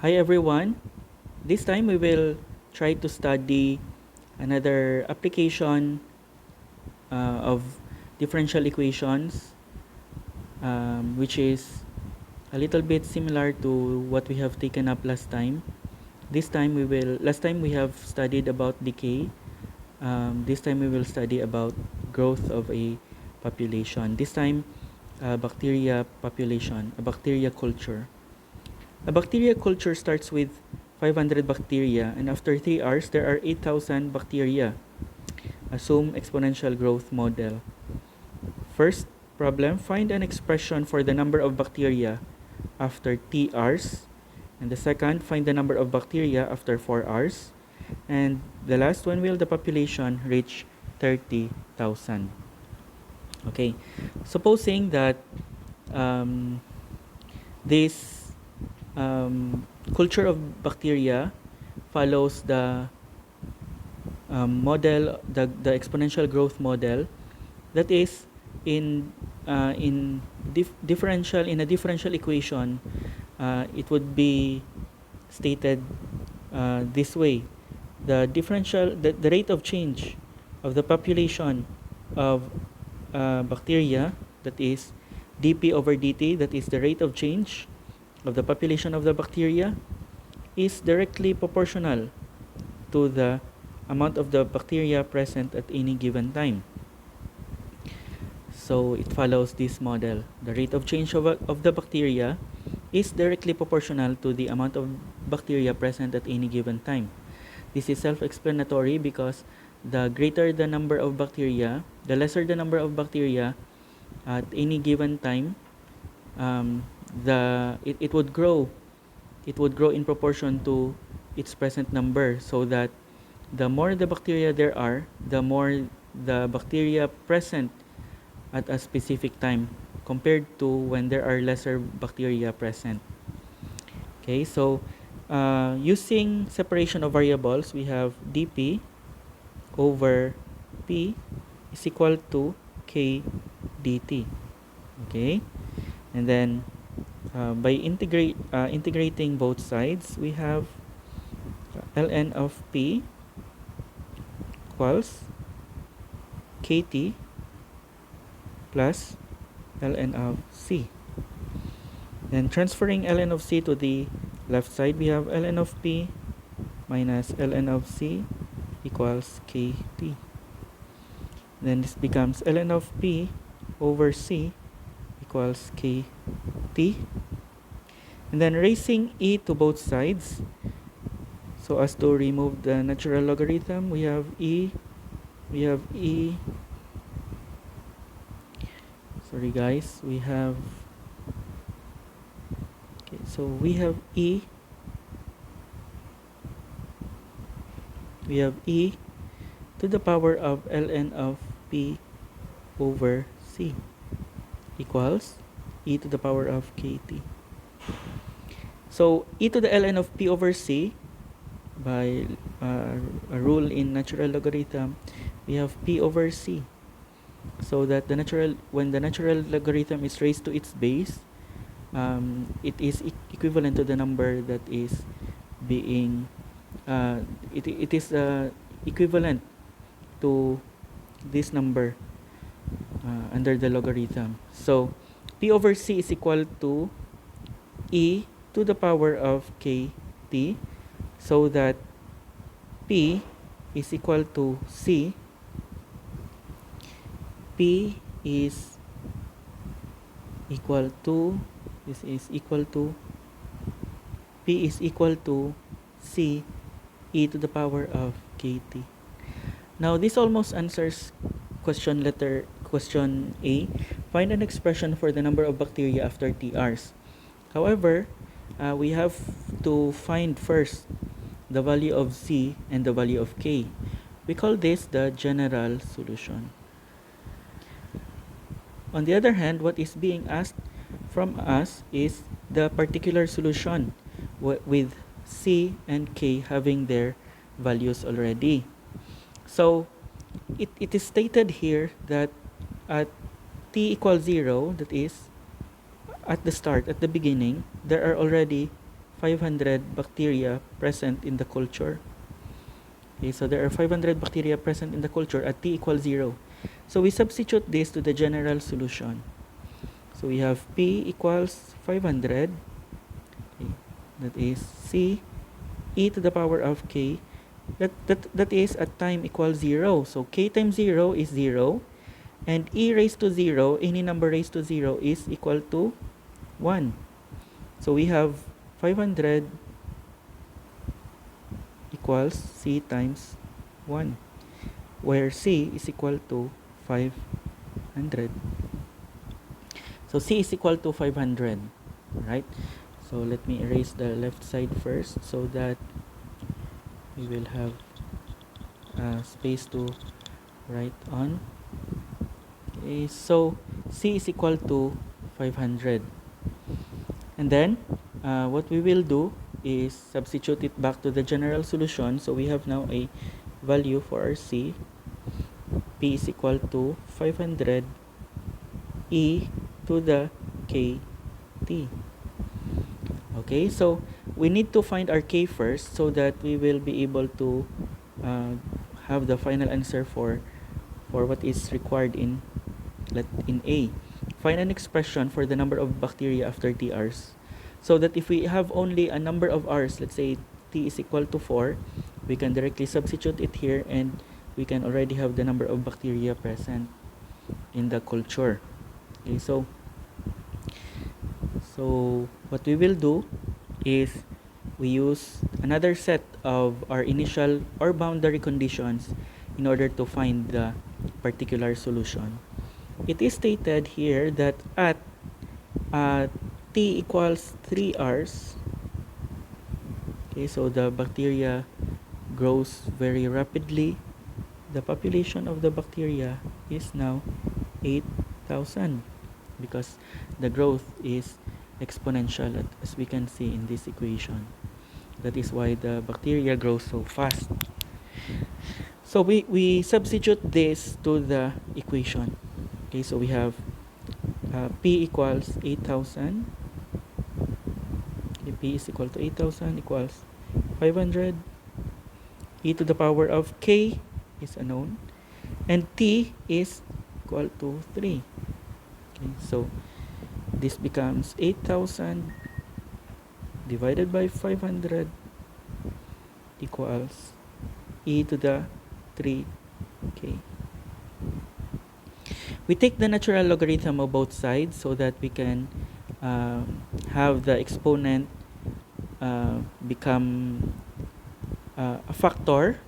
Hi everyone. This time we will try to study another application of differential equations, which is a little bit similar to what we have taken up last time. Last time we have studied about decay. This time we will study about growth of a population. This time, bacteria population, a bacteria culture. A bacteria culture starts with 500 bacteria, and after 3 hours, there are 8,000 bacteria. Assume exponential growth model. First problem, find an expression for the number of bacteria after T hours. And the second, find the number of bacteria after 4 hours. And the last one, will the population reach 30,000? Okay, supposing that this culture of bacteria follows the model, the exponential growth model, that is in a differential equation. It would be stated this way: the rate of change of the population of bacteria, that is dp over dt, that is the rate of change of the population of the bacteria, is directly proportional to the amount of the bacteria present at any given time. So it follows this model. The rate of change of the bacteria is directly proportional to the amount of bacteria present at any given time. This is self-explanatory because the greater the number of bacteria, the lesser the number of bacteria at any given time, it would grow. It would grow in proportion to its present number, so that the more the bacteria there are, the more the bacteria present at a specific time compared to when there are lesser bacteria present. Okay, so using separation of variables, we have dp over p is equal to k dt. Okay, and then by integrating both sides, we have ln of p equals kt plus ln of c. Then transferring ln of c to the left side, we have ln of p minus ln of c equals kt. Then this becomes ln of p over c equals kt. And then raising e to both sides, so as to remove the natural logarithm, we have e, sorry guys, we have e to the power of ln of p over c equals e to the power of kt. So e to the ln of p over c, by a rule in natural logarithm, we have p over c, so that when the natural logarithm is raised to its base, it is equivalent to the number that is being it is equivalent to this number under the logarithm. So p over c is equal to e to the power of kt, so that p is equal to c. P is equal to c e to the power of kt. Now this almost answers question A. Find an expression for the number of bacteria after T hours. However, we have to find first the value of c and the value of k. We call this the general solution. On the other hand, what is being asked from us is the particular solution with c and k having their values already. So it is stated here that at t equals 0, that is at the start, at the beginning, there are already 500 bacteria present in the culture. Okay, so there are 500 bacteria present in the culture at t equals 0. So we substitute this to the general solution. So we have p equals 500. Okay, that is c e to the power of k. That is at time equals 0. So k times 0 is 0. And e raised to 0, any number raised to 0 is equal to 1. So we have 500 equals c times 1, where c is equal to 500. So c is equal to 500, right? So let me erase the left side first so that we will have space to write on. Okay, so c is equal to 500. And then what we will do is substitute it back to the general solution. So we have now a value for our c. P is equal to 500 e to the kt. Okay, so we need to find our k first so that we will be able to have the final answer for what is required in A. Find an expression for the number of bacteria after t hours. So that if we have only a number of hours, let's say t is equal to 4, we can directly substitute it here and we can already have the number of bacteria present in the culture. Okay, so what we will do is we use another set of our initial or boundary conditions in order to find the particular solution. It is stated here that at t equals 3 hours, okay, so the bacteria grows very rapidly. The population of the bacteria is now 8,000 because the growth is exponential, as we can see in this equation. That is why the bacteria grows so fast. So we substitute this to the equation. Okay, so we have p equals 8,000. Okay, p is equal to 8,000 equals 500. E to the power of k is unknown. And t is equal to 3. Okay, so this becomes 8,000 divided by 500 equals e to the 3k. We take the natural logarithm of both sides so that we can have the exponent become a factor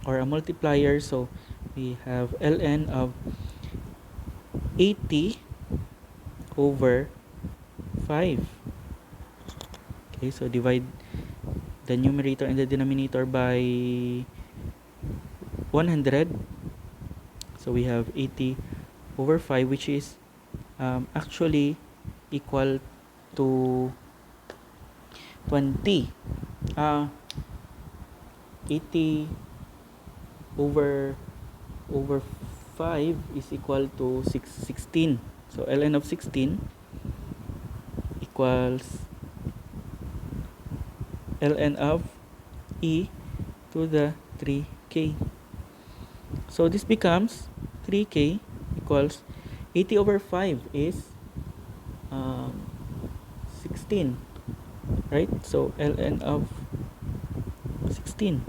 or a multiplier. So we have ln of 80 over 5. Okay, so divide the numerator and the denominator by 100. So we have 80 over 5, which is actually equal to 20. 80 over 5 is equal to 16. So ln of 16 equals ln of e to the 3k. So this becomes 3k equals 80 over 5 is 16, right? So ln of 16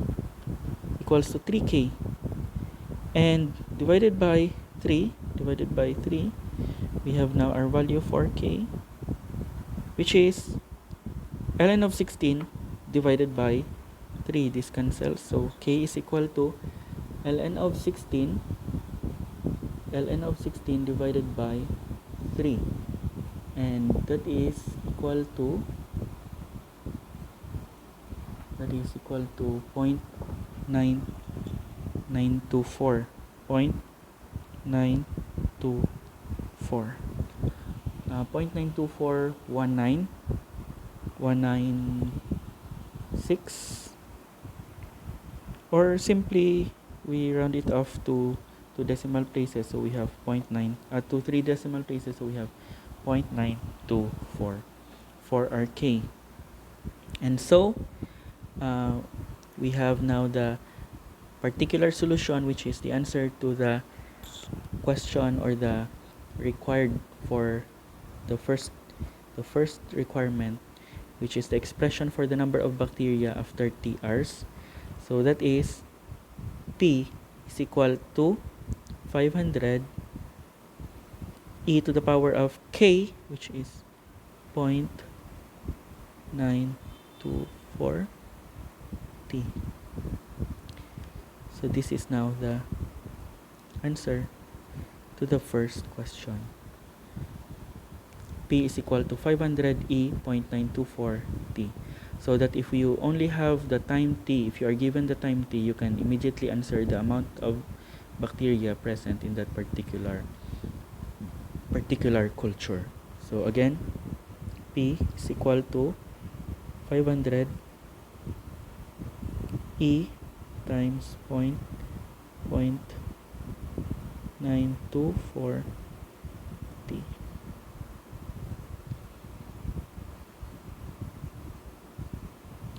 equals to 3k, and divided by 3, we have now our value for k, which is ln of 16 divided by 3. This cancels, so k is equal to ln of 16 divided by 3, and that is equal to 0.924. 0.92419, or simply we round it off to decimal places, so we have 0.9 to 3 decimal places, so we have 0.924 for our k. And so uh, we have now the particular solution, which is the answer to the question, or the required for the first requirement, which is the expression for the number of bacteria after t hours. So that is P is equal to 500 e to the power of k, which is 0.924 t. So this is now the answer to the first question. P is equal to 500 e 0.924 t. So that if you only have the time t, if you are given the time t, you can immediately answer the amount of bacteria present in that particular culture. So again, P is equal to 500 e times 0.924 t.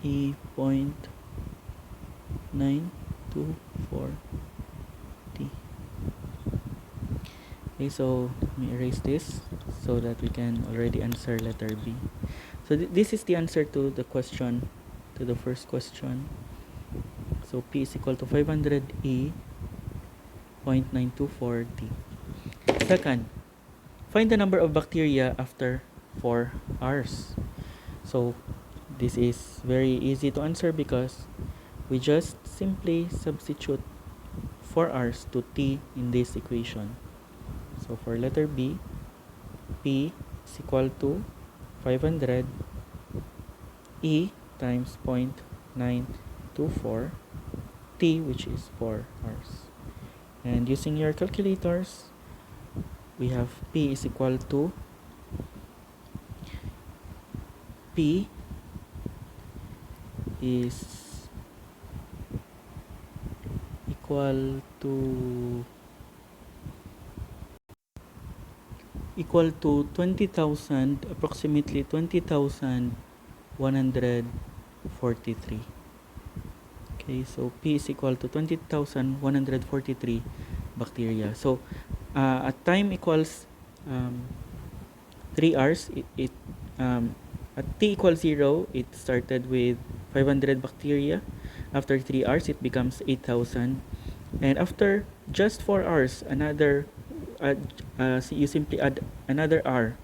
E 0.924 t. Okay, so let me erase this so that we can already answer letter B. So this is the answer to the question, to the first question. So P is equal to 500 E 0.924 T. Second, find the number of bacteria after 4 hours. So this is very easy to answer because we just simply substitute 4 hours to T in this equation. So for letter B, P is equal to 500 E times 0.924 T, which is 4 hours. And using your calculators, we have P is equal to P is equal to 20,000, approximately 20,143. Okay, so P is equal to 20,143 bacteria. So at time equals 3 hours, at t equals 0, it started with 500 bacteria. After 3 hours, it becomes 8,000. And after just 4 hours, so you simply add another hour,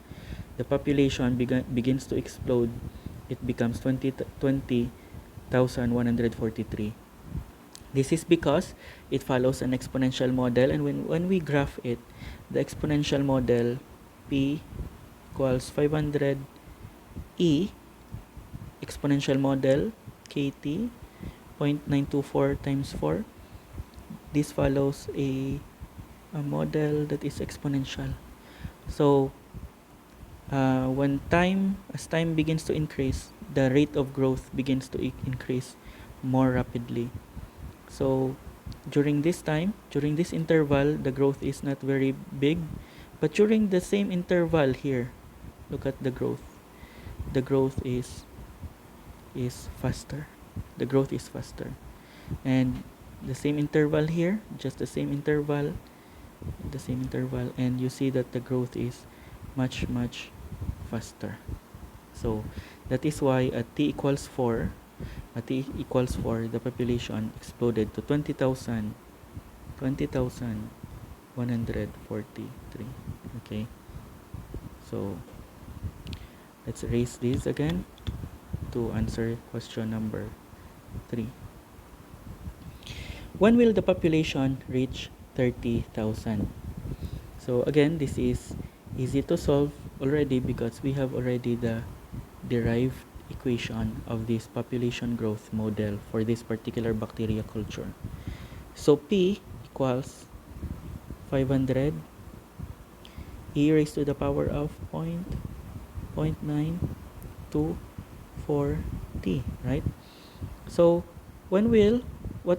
the population begins to explode. It becomes 20,143. This is because it follows an exponential model, and when we graph it, the exponential model P equals 500 E exponential model KT 0.924 times 4. This follows a model that is exponential. So as time begins to increase, the rate of growth begins to increase more rapidly. So during this interval, the growth is not very big, but during the same interval here, look at the growth. The growth is faster. The growth is faster. And the same interval here, just the same interval, and you see that the growth is much faster. So that is why at t equals 4, the population exploded to 20,143. Okay, so let's erase this again to answer question number 3. When will the population reach 30,000? So again, this is easy to solve already because we have already the derived equation of this population growth model for this particular bacteria culture. So P equals 500 e raised to the power of 0.924 t, right? So what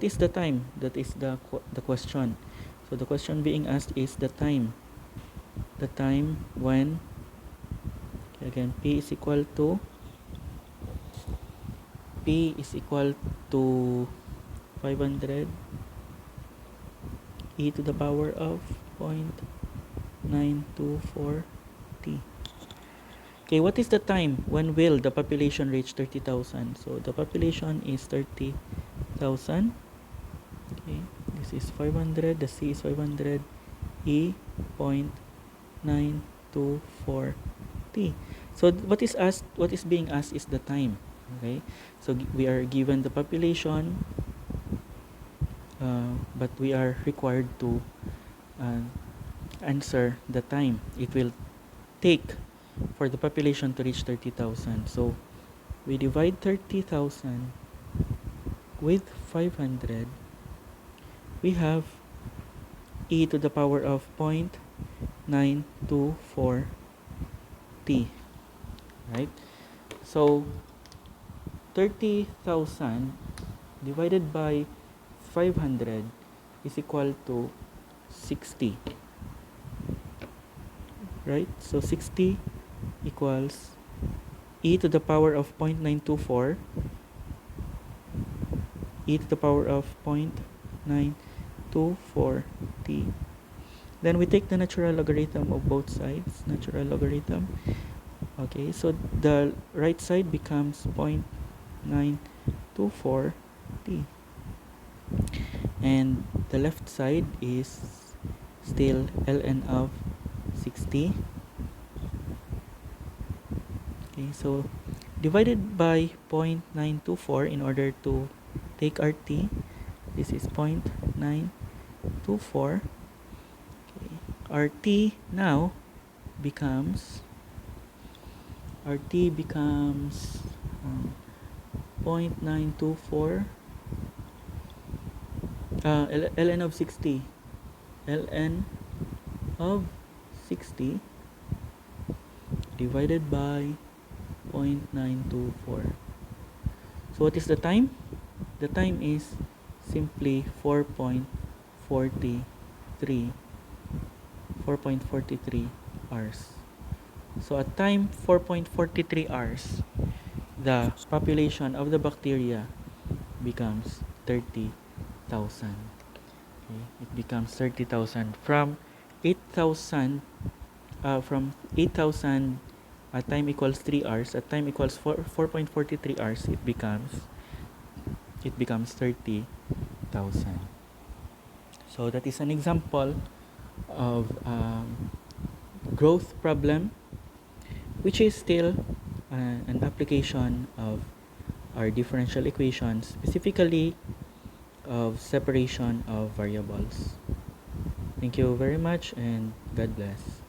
is the time? That is the question. So the question being asked is the time when, again, P is equal to P is equal to 500 e to the power of 0.924 t. Okay, what is the time when will the population reach 30,000? So the population is 30,000. Okay, this is 500, the C is 500, E 0.924 t. So what is being asked is the time. Okay, so we are given the population, but we are required to answer the time it will take for the population to reach 30,000. So we divide 30,000 with 500. We have e to the power of 0.924 t, right? So 30,000 divided by 500 is equal to 60, right? So 60 equals e to the power of 0.924, e to the power of 0.924 t. Then we take the natural logarithm of both sides, natural logarithm. Okay, so the right side becomes 0.924 t, and the left side is still ln of 60. Okay, so divided by 0.924 in order to take our t. This is 0.924. Okay. Our t now becomes 0.924 ln of 60, ln of 60 divided by 0.924. So what is the time? The time is simply 4.43 hours. So at time 4.43 hours, the population of the bacteria becomes 30,000. Okay, it becomes 30,000 from 8,000. From 8,000 at time equals 3 hours, at time equals 4.43 hours, it becomes 30,000. So that is an example of growth problem, which is still an application of our differential equations, specifically of separation of variables. Thank you very much, and God bless.